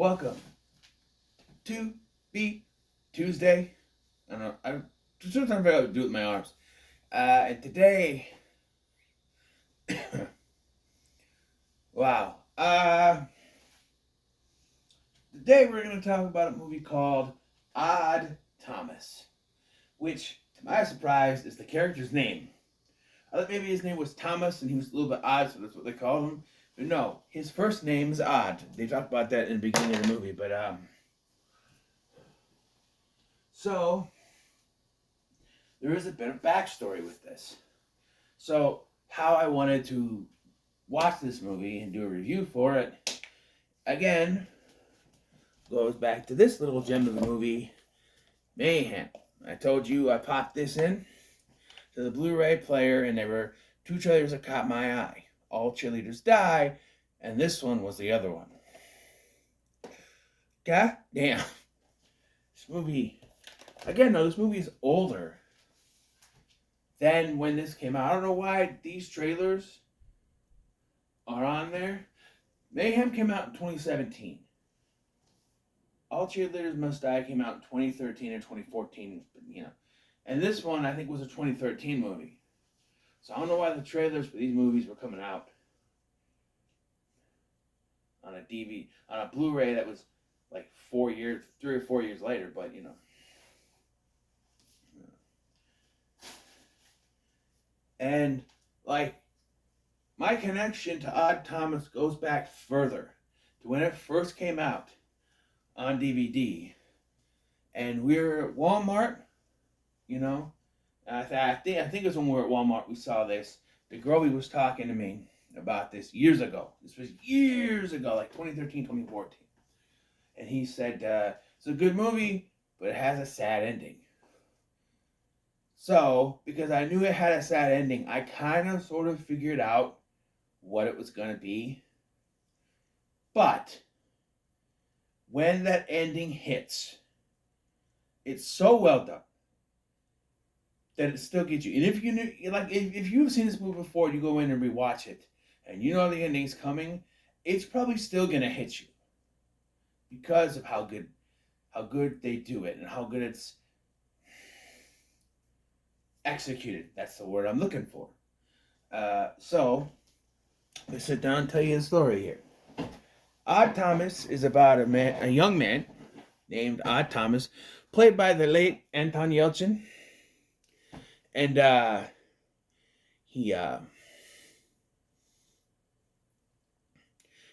Welcome to Be Tuesday. I don't know. I'm sometimes I figure out what to do with my arms. And today, wow. Today we're going to talk about a movie called Odd Thomas, which, to my surprise, is the character's name. I thought maybe his name was Thomas and he was a little bit odd, so that's what they called him. But no, his first name is Odd. They talk about that in the beginning of the movie. So there is a bit of backstory with this. So how I wanted to watch this movie and do a review for it, again, goes back to this little gem of the movie, Mayhem. I told you I popped this in to the Blu-ray player and there were two trailers that caught my eye. All Cheerleaders Die, and this one was the other one. God damn. This movie, again, no, this movie is older than when this came out. I don't know why these trailers are on there. Mayhem came out in 2017. All Cheerleaders Must Die came out in 2013 and 2014, And this one, I think, was a 2013 movie. So I don't know why the trailers for these movies were coming out on a DVD, on a Blu-ray that was like 3 or 4 years later, but. And, my connection to Odd Thomas goes back further to when it first came out on DVD. And we were at Walmart, I think it was when we were at Walmart we saw this. The girl was talking to me about this years ago. This was years ago, like 2013, 2014. And he said, it's a good movie, but it has a sad ending. So, because I knew it had a sad ending, I kind of sort of figured out what it was going to be. But when that ending hits, it's so well done that it still gets you. And if you knew, if you've seen this movie before, you go in and rewatch it, and you know the ending's coming, it's probably still going to hit you because of how good they do it and how good it's executed. That's the word I'm looking for. So let's sit down and tell you the story here. Odd Thomas is about a young man named Odd Thomas, played by the late Anton Yelchin. And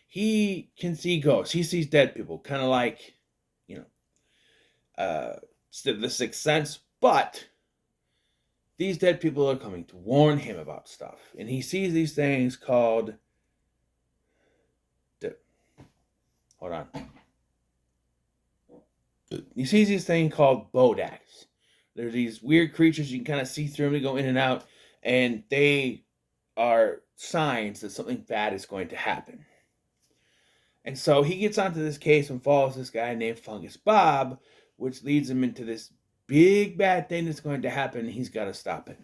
he can see ghosts. He sees dead people, kind of like, The Sixth Sense. But these dead people are coming to warn him about stuff. And he sees these things called... Hold on. He sees these things called Bodaks. They're these weird creatures. You can kind of see through them. They go in and out. And they are signs that something bad is going to happen. And so he gets onto this case and follows this guy named Fungus Bob, which leads him into this big bad thing that's going to happen. And he's got to stop it.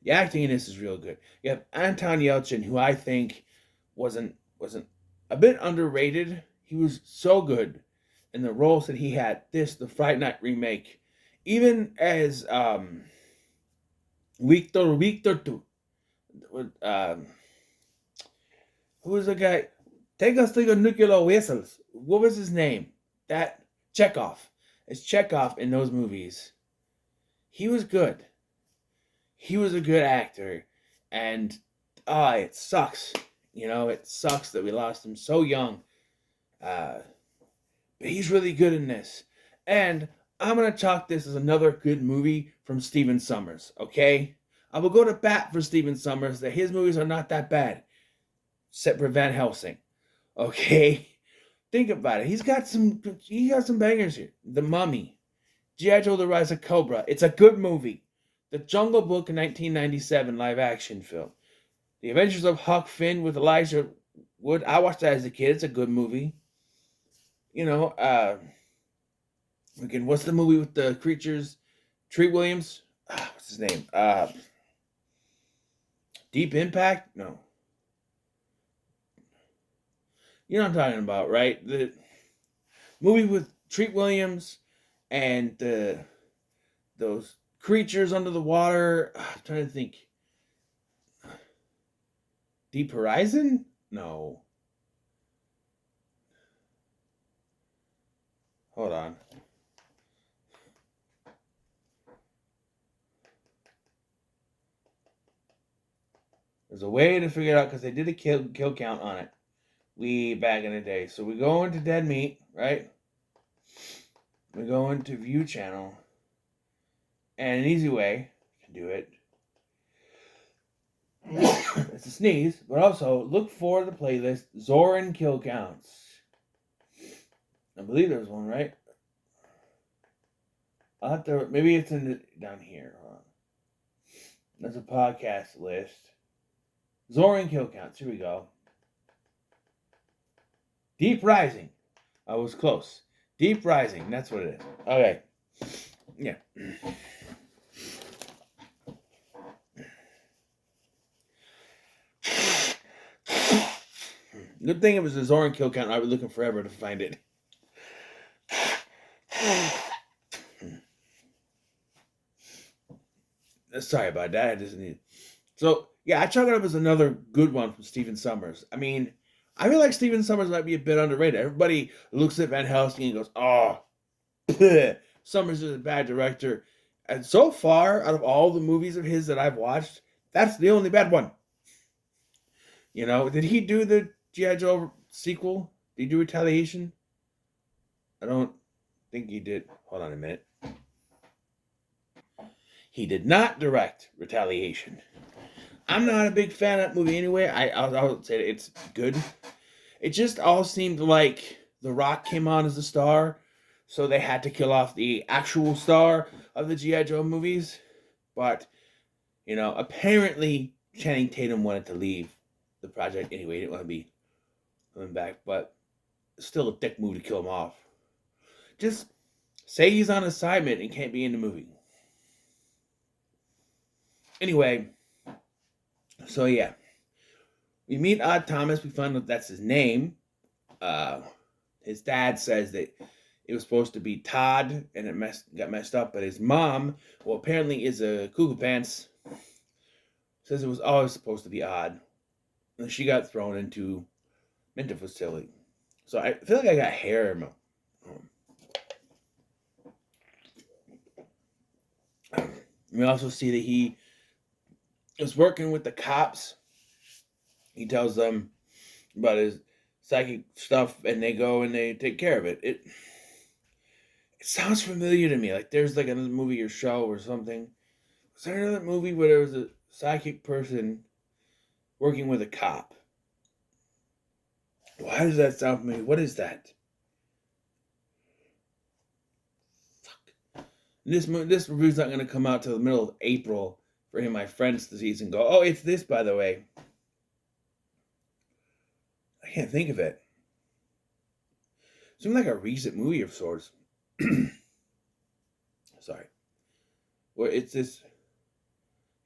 The acting in this is real good. You have Anton Yelchin, who I think wasn't a bit underrated. He was so good in the roles that he had. The Fright Night remake, even as Victor Tu. Who was the guy? Take us to your nuclear whistles. What was his name? That Chekhov. It's Chekhov in those movies. He was good. He was a good actor, and it sucks. It sucks that we lost him so young. But he's really good in this. And I'm going to chalk this as another good movie from Stephen Sommers, okay? I will go to bat for Stephen Sommers that his movies are not that bad, except for Van Helsing, okay? Think about it. He got some bangers here. The Mummy, G.I. Joe: The Rise of Cobra. It's a good movie. The Jungle Book in 1997 live action film. The Adventures of Huck Finn with Elijah Wood. I watched that as a kid. It's a good movie. What's the movie with the creatures? Treat Williams? What's his name? Deep Impact? No. You know what I'm talking about, right? The movie with Treat Williams and those creatures under the water. I'm trying to think. Deep Horizon? No. Hold on. There's a way to figure it out because they did a kill count on it way back in the day. So we go into Dead Meat, right? We go into View Channel, and an easy way to do it is to sneeze, but also look for the playlist Zoran Kill Counts. I believe there's one, right? I'll have to, maybe it's down here. Hold on. There's a podcast list. Zoran Kill Counts. Here we go. Deep Rising. I was close. Deep Rising. That's what it is. Okay. Yeah. Good thing it was a Zoran Kill Count. I was looking forever to find it. Sorry about that. I just need. So yeah, I chalk it up as another good one from Stephen Sommers. I mean, I feel like Stephen Sommers might be a bit underrated. Everybody looks at Van Helsing and goes, "Oh, Sommers is a bad director." And so far, out of all the movies of his that I've watched, that's the only bad one. You know, did he do the G.I. Joe sequel? Did he do Retaliation? I don't think he did. Hold on a minute. He did not direct Retaliation. I'm not a big fan of that movie anyway. I'll say it's good. It just all seemed like The Rock came on as a star, so they had to kill off the actual star of the G.I. Joe movies. But, you know, apparently Channing Tatum wanted to leave the project anyway. He didn't want to be coming back, but it's still a dick move to kill him off. Just say he's on assignment and can't be in the movie. Anyway, so yeah, we meet Odd Thomas. We find out that's his name. His dad says that it was supposed to be Todd, and it got messed up. But his mom, well, apparently is a cuckoo pants, says it was always supposed to be Odd, and she got thrown into mental facility. So I feel like I got hair in my. We also see that he is working with the cops. He tells them about his psychic stuff, and they go and they take care of it. It sounds familiar to me. Like there's like another movie or show or something. Was there another movie where there was a psychic person working with a cop? Why does that sound familiar? What is that? Fuck. This review's not going to come out till the middle of April for him, my friends, to see and go, oh, it's this, by the way. I can't think of it. Seems like a recent movie of sorts. Sorry. Where it's this.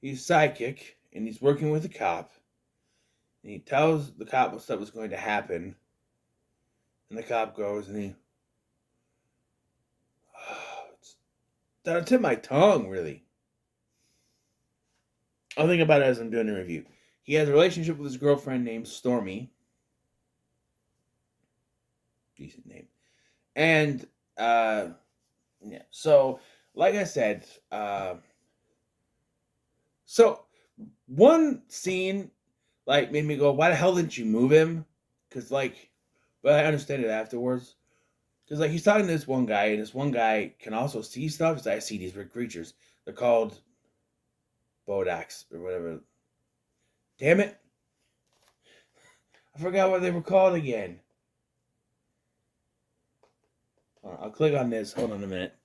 He's psychic, and he's working with a cop. And he tells the cop what stuff was going to happen. And the cop goes, and he. It's on the tip of my tongue, really. I'll think about it as I'm doing the review. He has a relationship with his girlfriend named Stormy. Decent name. And, yeah. So, like I said, so one scene, like, made me go, why the hell didn't you move him? Because, like, but I understand it afterwards. Because, like, he's talking to this one guy, and this one guy can also see stuff. He's like, I see these weird creatures. They're called Bodaks or whatever. Damn it. I forgot what they were called again. I'll click on this. Hold on a minute.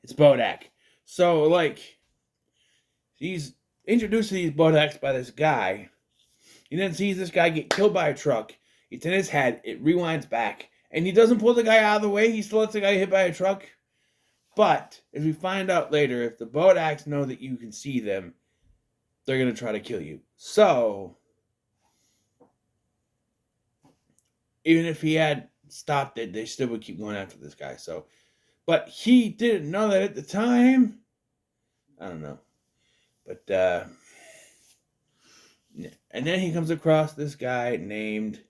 It's Bodak. So, like, he's introduced to these Bodaks by this guy. He then sees this guy get killed by a truck. It's in his head. It rewinds back. And he doesn't pull the guy out of the way. He still lets the guy get hit by a truck. But, as we find out later, if the Bodaks know that you can see them, they're going to try to kill you. So, even if he had stopped it, they still would keep going after this guy. So, but he didn't know that at the time. I don't know. But, yeah. And then he comes across this guy named,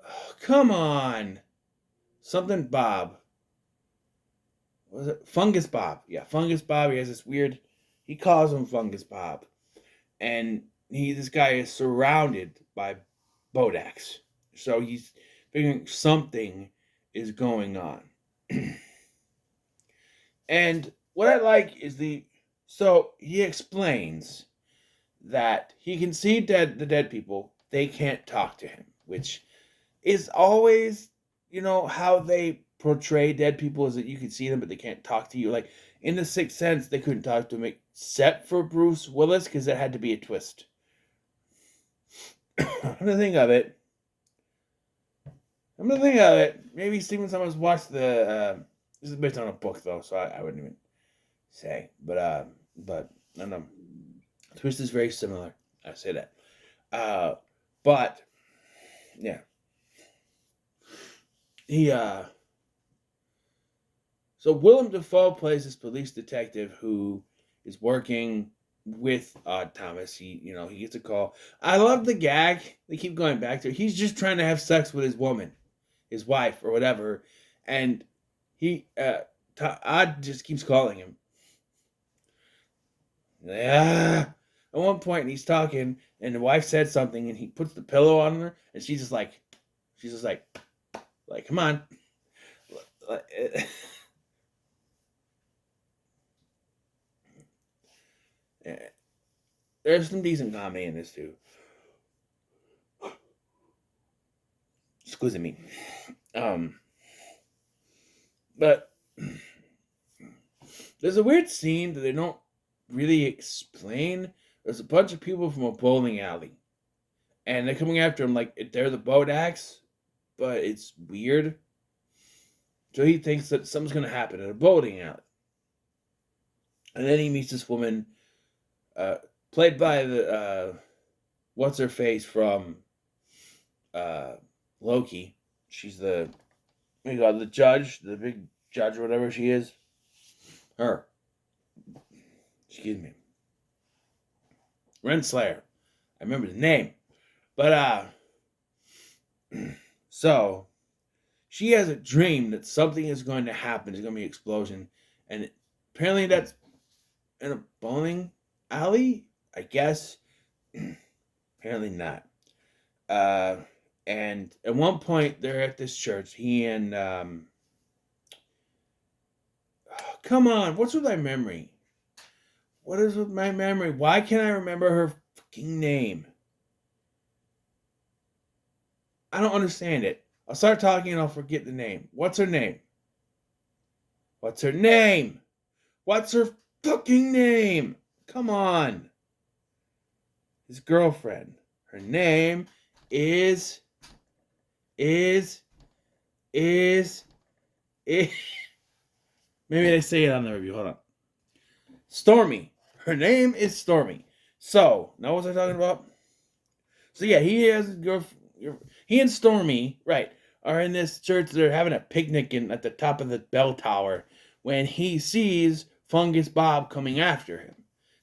oh, come on, something Bob. What was it? Fungus Bob. Yeah, Fungus Bob. He has this weird, he calls him Fungus Bob. And this guy is surrounded by Bodaks. So he's figuring something is going on. And what I like is so he explains that he can see the dead people, they can't talk to him, which is always, how they portray dead people is that you can see them, but they can't talk to you. Like in The Sixth Sense, they couldn't talk to him except for Bruce Willis because that had to be a twist. I'm gonna think of it. Maybe Stephen Sommers watched the. This is based on a book though, so I wouldn't even say. But I don't know. Twist is very similar. I say that. But yeah. So Willem Dafoe plays this police detective who is working with Thomas. He gets a call. I love the gag. They keep going back to it. He's just trying to have sex with his woman, his wife or whatever, and Odd just keeps calling him. Yeah. At one point he's talking, and the wife said something, and he puts the pillow on her, and she's just like, come on. There's some decent comedy in this too. Excuse me. But there's a weird scene that they don't really explain. There's a bunch of people from a bowling alley, and they're coming after him like they're the Bodaks, but it's weird. So he thinks that something's going to happen at a bowling alley. And then he meets this woman, played by the, what's-her-face from Loki. She's the judge, the big judge or whatever she is. Her. Excuse me. Renslayer. I remember the name. But, so she has a dream that something is going to happen. There's going to be an explosion. And apparently that's in a bowling alley, I guess. Apparently not. And at one point, they're at this church. He and, come on, what's with my memory? What is with my memory? Why can't I remember her fucking name? I don't understand it. I'll start talking and I'll forget the name. What's her name? What's her name? What's her fucking name? Come on. His girlfriend. Her name is maybe they say it on the review. Hold on. Stormy. Her name is Stormy. So, now what was I talking about? So yeah, he and Stormy, right, are in this church. They're having a picnic at the top of the bell tower when he sees Fungus Bob coming after him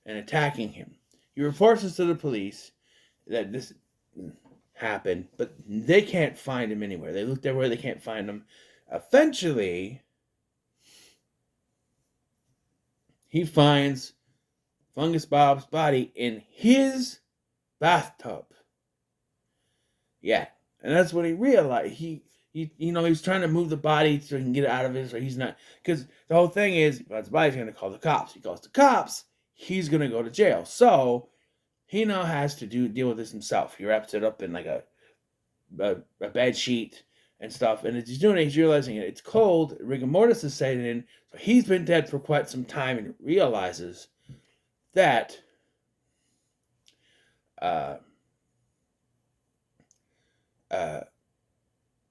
and attacking him. He reports this to the police that this happened, but they can't find him anywhere. They looked everywhere, they can't find him. Eventually, he finds Fungus Bob's body in his bathtub. Yeah, and that's when he realized he's trying to move the body so he can get it out of it, so he's not, because the whole thing is, his body's going to call the cops. He calls the cops, he's going to go to jail. So he now has to deal with this himself. He wraps it up in like a bed sheet and stuff, and as he's doing it, he's realizing it's cold. Rigor mortis is setting in, so he's been dead for quite some time, and realizes that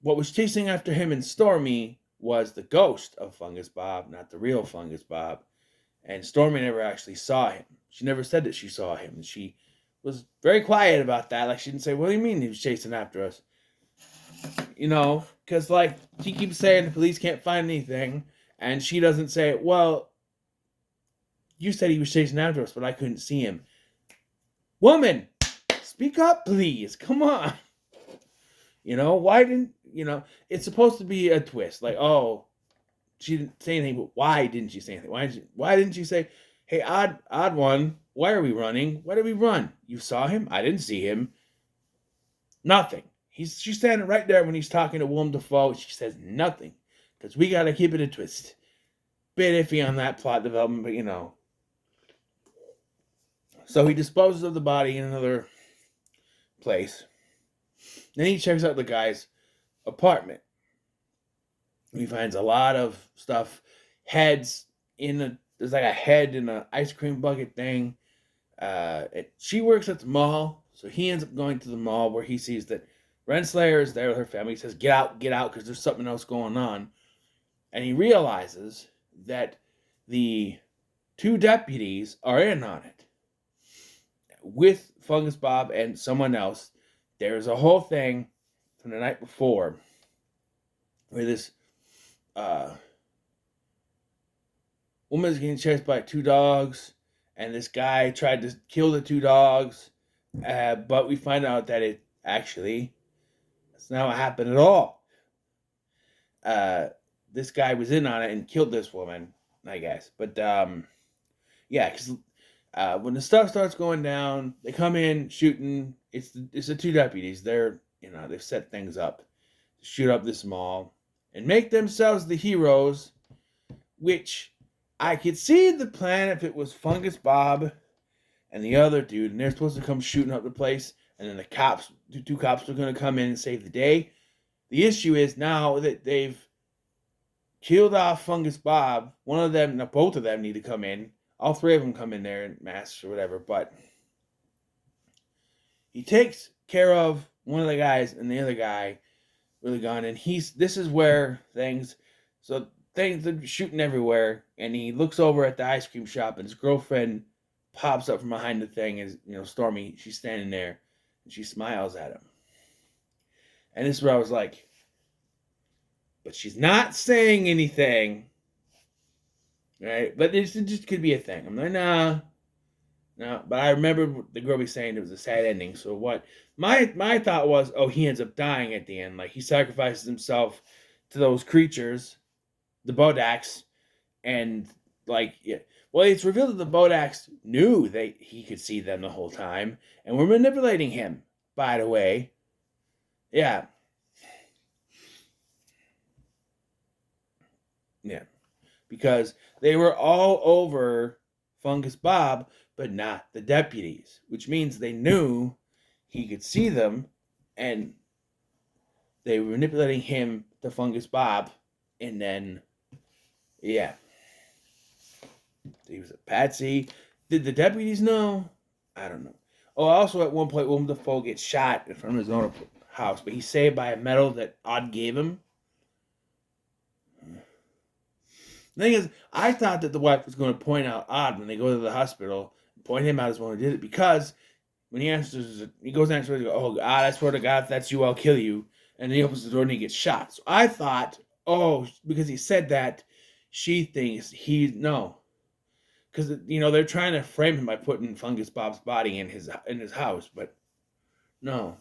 what was chasing after him in Stormy was the ghost of Fungus Bob, not the real Fungus Bob. And Stormy never actually saw him. She never said that she saw him. She was very quiet about that. Like, she didn't say, "What do you mean he was chasing after us?" Because like she keeps saying the police can't find anything, and she doesn't say, well, you said he was chasing after us, but I couldn't see him. Woman, speak up, please. Come on. Why didn't, it's supposed to be a twist. Like, oh, she didn't say anything, but why didn't she say anything? Why didn't she say, hey, odd one, why are we running? Why did we run? You saw him? I didn't see him. Nothing. She's standing right there when he's talking to Willem Dafoe. She says nothing. Because we got to keep it a twist. Bit iffy on that plot development, but So he disposes of the body in another place. Then he checks out the guy's apartment. He finds a lot of stuff. Heads there's like a head in an ice cream bucket thing. She works at the mall, so he ends up going to the mall where he sees that Renslayer is there with her family. He says, get out, because there's something else going on. And he realizes that the 2 deputies are in on it with Fungus Bob and someone else. There's a whole thing from the night before where this woman's getting chased by 2 dogs, and this guy tried to kill the 2 dogs, but we find out that that's not what happened at all. This guy was in on it and killed this woman, I guess. But yeah, because when the stuff starts going down, they come in shooting. It's the 2 deputies. They've set things up to shoot up this mall and make themselves the heroes, which I could see the plan if it was Fungus Bob and the other dude, and they're supposed to come shooting up the place, and then the 2 cops are going to come in and save the day. The issue is now that they've killed off Fungus Bob, both of them need to come in. All 3 of them come in there in masks or whatever, but he takes care of one of the guys, and the other guy really gone, and this is where things are shooting everywhere, and he looks over at the ice cream shop, and his girlfriend pops up from behind the thing, as Stormy, she's standing there, and she smiles at him. And this is where I was like, but she's not saying anything, right? But it just could be a thing. I'm like, nah. But I remember the girl be saying it was a sad ending. So what? My thought was, oh, he ends up dying at the end. Like, he sacrifices himself to those creatures, the Bodaks, and like, yeah. Well, it's revealed that the Bodaks knew he could see them the whole time, and were manipulating him, by the way. Yeah. Yeah. Because they were all over Fungus Bob, but not the deputies, which means they knew he could see them, and they were manipulating him to Fungus Bob, and then, yeah. He was a patsy. Did the deputies know? I don't know. Oh, also at one point, Willem Dafoe gets shot in front of his own house, but he's saved by a medal that Odd gave him. The thing is, I thought that the wife was going to point out Odd when they go to the hospital, point him out as one who did it, because when he goes next door, he goes, oh, God, I swear to God, if that's you, I'll kill you. And then he opens the door and he gets shot. So I thought, oh, because he said that, she thinks no. Because, they're trying to frame him by putting Fungus Bob's body in his house, but no.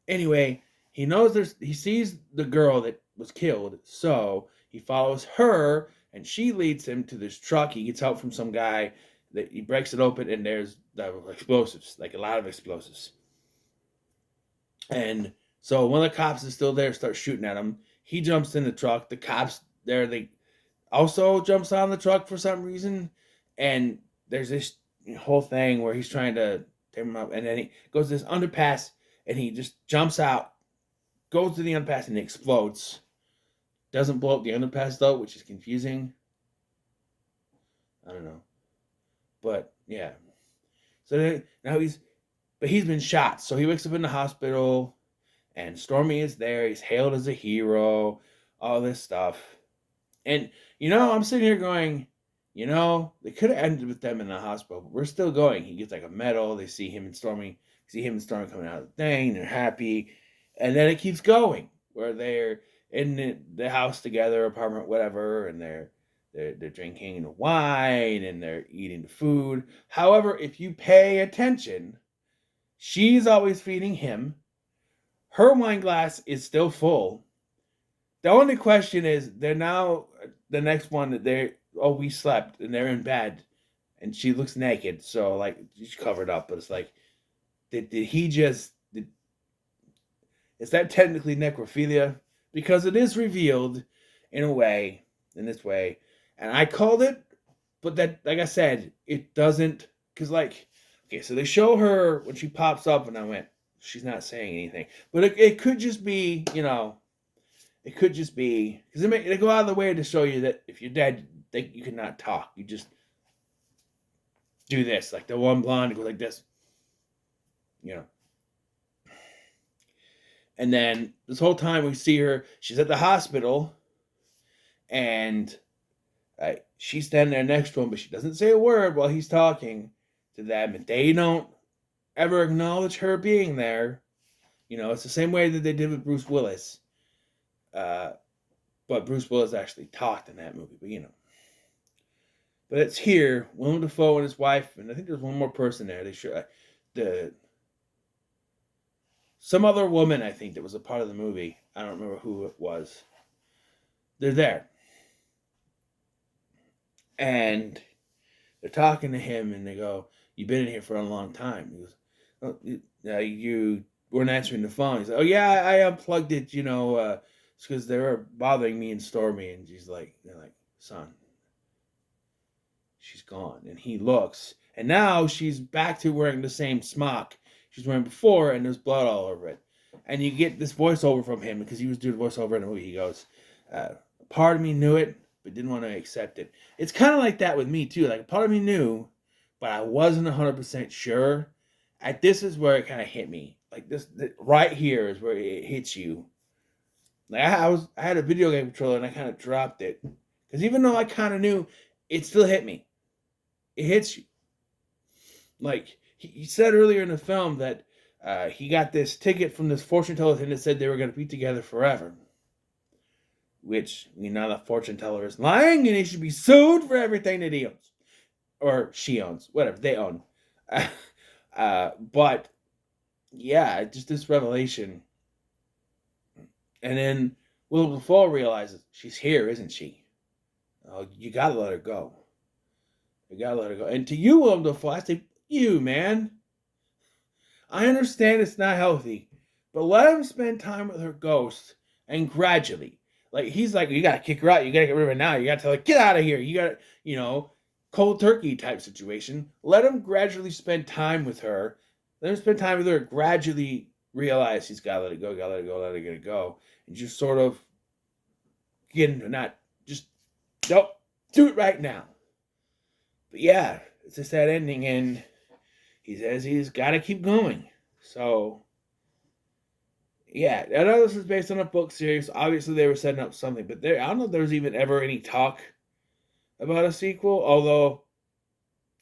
Anyway, he sees the girl that was killed, so he follows her, and she leads him to this truck. He gets help from some guy. That he breaks it open, and there's explosives, like a lot of explosives. And so one of the cops is still there, starts shooting at him. He jumps in the truck. The cops there, they also jumps on the truck for some reason, and there's this whole thing where he's trying to tear him up, and then he goes to this underpass, and he just jumps out, goes to the underpass, and it explodes. Doesn't blow up the underpass though, which is confusing. I don't know, but yeah. So now he's been shot, so he wakes up in the hospital, and Stormy is there. He's hailed as a hero, all this stuff. And, I'm sitting here going, they could have ended with them in the hospital, but we're still going. He gets like a medal. They see him and Stormy coming out of the thing. They're happy. And then it keeps going where they're in the house together, apartment, whatever, and they're drinking the wine and they're eating the food. However, if you pay attention, she's always feeding him. Her wine glass is still full. The only question is they're now the next one that we slept and they're in bed and she looks naked, so like she's covered up, but it's like did he just is that technically necrophilia? Because it is revealed in this way, and I called it, but that, like I said, it doesn't, because, like, okay, so they show her when she pops up, and I went, she's not saying anything. But it could just be, it could just be, because they go out of the way to show you that if you're dead, you cannot talk. You just do this, like the one blonde goes like this, you know. And then this whole time we see her, she's at the hospital, and she's standing there next to him, but she doesn't say a word while he's talking to them. And they don't ever acknowledge her being there. It's the same way that they did with Bruce Willis. But Bruce Willis actually talked in that movie, but But it's here, Willem Dafoe and his wife, and I think there's one more person there. They sure some other woman, I think, that was a part of the movie. I don't remember who it was. They're there. And they're talking to him, and they go, "You've been in here for a long time." He goes, "Oh, you weren't answering the phone." He's like, "Oh, yeah, I unplugged it, it's because they were bothering me and Stormy." And they're like, "Son, she's gone." And he looks, and now she's back to wearing the same smock she's wearing before, and there's blood all over it. And you get this voiceover from him, because he was doing voiceover in the movie. He goes, "Part of me knew it, but didn't want to accept it." It's kind of like that with me too. Like, part of me knew, but I wasn't 100% sure. This is where it kind of hit me. Like this right here is where it hits you. Like I had a video game controller and I kind of dropped it, because even though I kind of knew, it still hit me. It hits you. Like he said earlier in the film that he got this ticket from this fortune teller thing that said they were going to be together forever. Which, the fortune teller is lying, and he should be sued for everything that he owns. Or she owns. Whatever, they own. But, yeah, just this revelation. And then Willem Dafoe realizes, she's here, isn't she? Oh, you gotta let her go. You gotta let her go. And to you, Willem Dafoe, I say, you, man. I understand it's not healthy, but let him spend time with her ghost, and gradually. Like, he's like, you gotta kick her out. You gotta get rid of her now. You gotta tell her, get out of here. You gotta, cold turkey type situation. Let him gradually spend time with her. Let him spend time with her. Gradually realize he's gotta let it go. Gotta let it go. Let it go. And just sort of get into not just don't do it right now. But yeah, it's a sad ending, and he says he's got to keep going. So, yeah, I know this is based on a book series. Obviously, they were setting up something, but I don't know if there was even ever any talk about a sequel. Although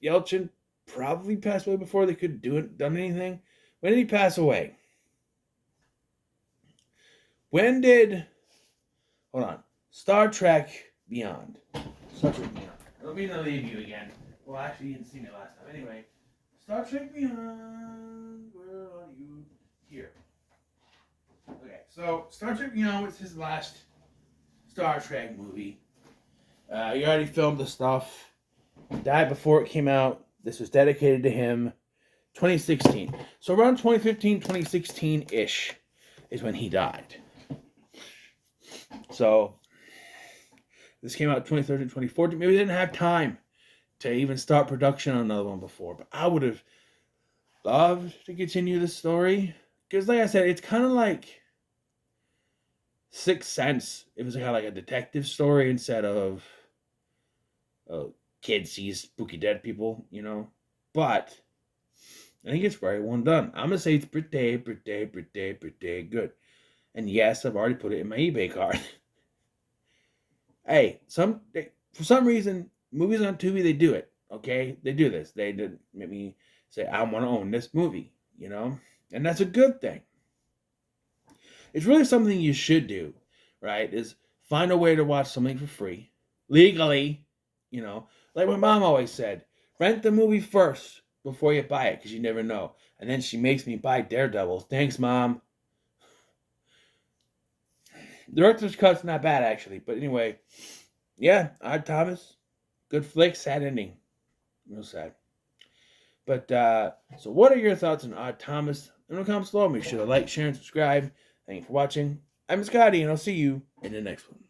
Yelchin probably passed away before they could done anything. When did he pass away? When did? Hold on. Star Trek Beyond. Star Trek Beyond. I don't mean to leave you again. Well, actually, you didn't see me last time. Anyway, Star Trek Beyond. Where are you? Here. Okay, so Star Trek Beyond was his last Star Trek movie. He already filmed the stuff. He died before it came out. This was dedicated to him. 2016. So around 2015, 2016-ish is when he died. So this came out 2013, 2014. Maybe they didn't have time to even start production on another one before. But I would have loved to continue the story. Because like I said, it's kind of like Sixth Sense. It was kind of like a detective story instead of a kid sees spooky dead people, But I think it's very well done. I'm going to say it's pretty good. And yes, I've already put it in my eBay card. Hey, for some reason, movies on Tubi, they do it, okay? They do this. They did make me say, I want to own this movie, And that's a good thing. It's really something you should do, right? Is find a way to watch something for free, legally, you know. Like my mom always said, rent the movie first before you buy it, because you never know. And then she makes me buy Daredevil. Thanks, Mom. The director's cut's not bad, actually. But anyway, yeah, Odd Thomas, good flick, sad ending. Real sad. But, so what are your thoughts on Odd Thomas? In the comments below, make sure to like, share, and subscribe. Thank you for watching. I'm Scotty, and I'll see you in the next one.